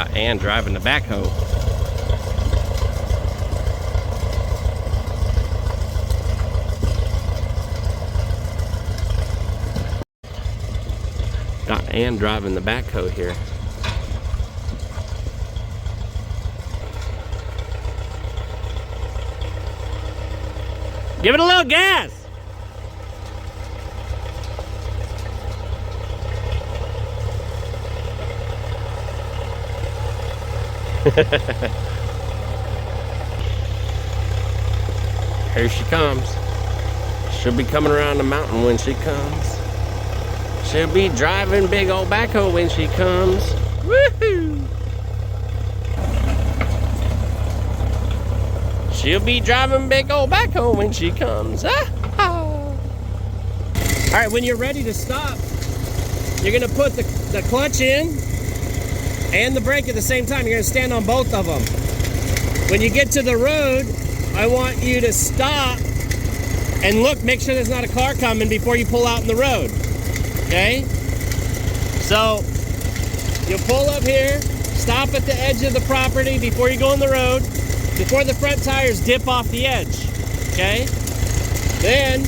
Got Ann driving the backhoe. Got Ann driving the backhoe here. Give it a little gas. Here she comes. She'll be coming around the mountain when she comes. She'll be driving big old backhoe when she comes. Woohoo! She'll be driving big old backhoe when she comes. All right, when you're ready to stop, you're gonna put the clutch in and the brake at the same time. You're gonna stand on both of them. When you get to the road, I want you to stop and look, make sure there's not a car coming before you pull out in the road, okay? So, you'll pull up here, stop at the edge of the property before you go on the road, before the front tires dip off the edge, okay? Then,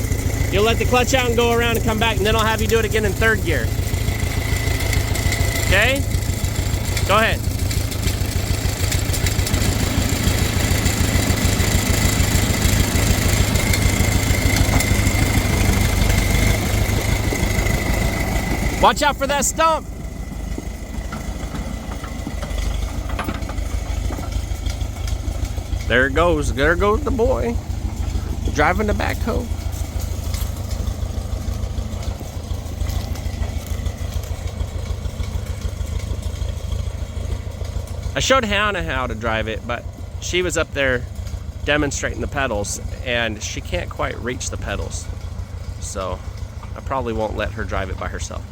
you'll let the clutch out and go around and come back, and then I'll have you do it again in third gear. Okay? Go ahead. Watch out for that stump. There it goes. There goes the boy driving the backhoe. I showed Hannah how to drive it, but she was up there demonstrating the pedals and she can't quite reach the pedals. So I probably won't let her drive it by herself.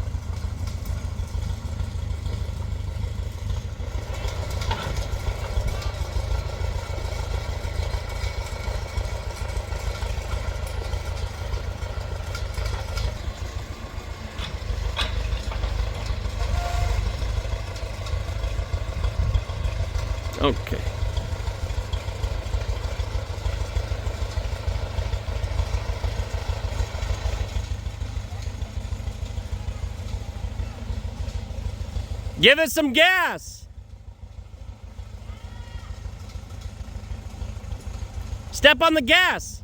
Okay. Give it some gas. Step on the gas.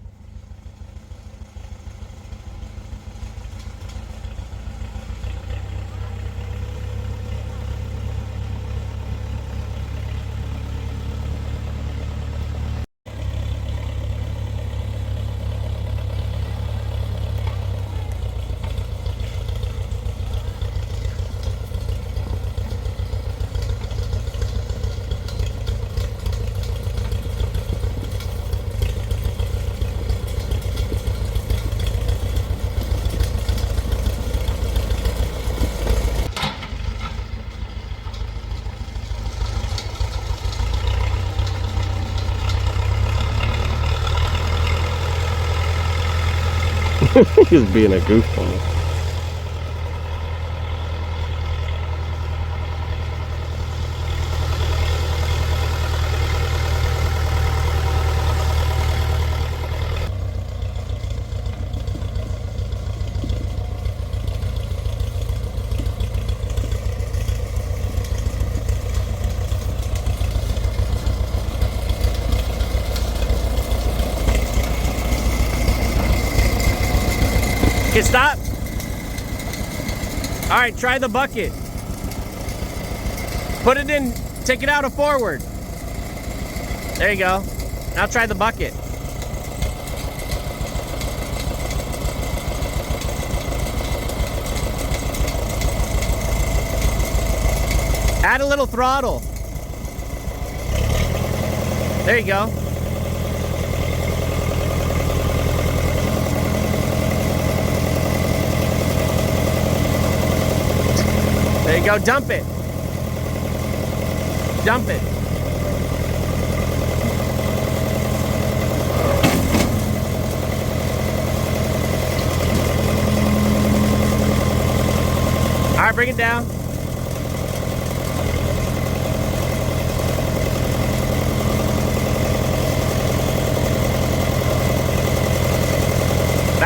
He's being a goofball. Okay, stop. All right, try the bucket. Put it in, take it out of forward. There you go. Now try the bucket. Add a little throttle. There you go. There you go, dump it. Dump it. All right, bring it down.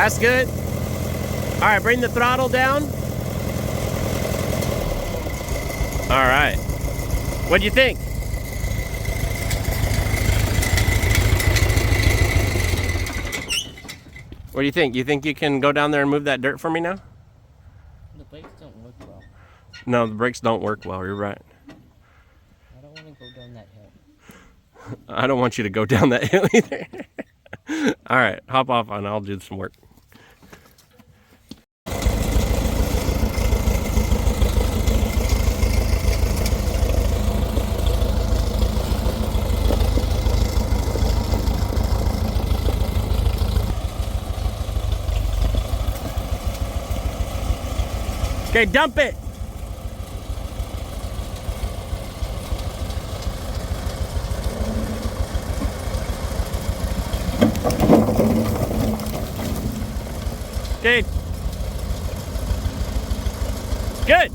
That's good. All right, bring the throttle down. All right. What do you think? What do you think? You think you can go down there and move that dirt for me now? The brakes don't work well. No, the brakes don't work well. You're right. I don't want to go down that hill. I don't want you to go down that hill either. All right, hop off and I'll do some work. Okay, dump it. Okay. Good.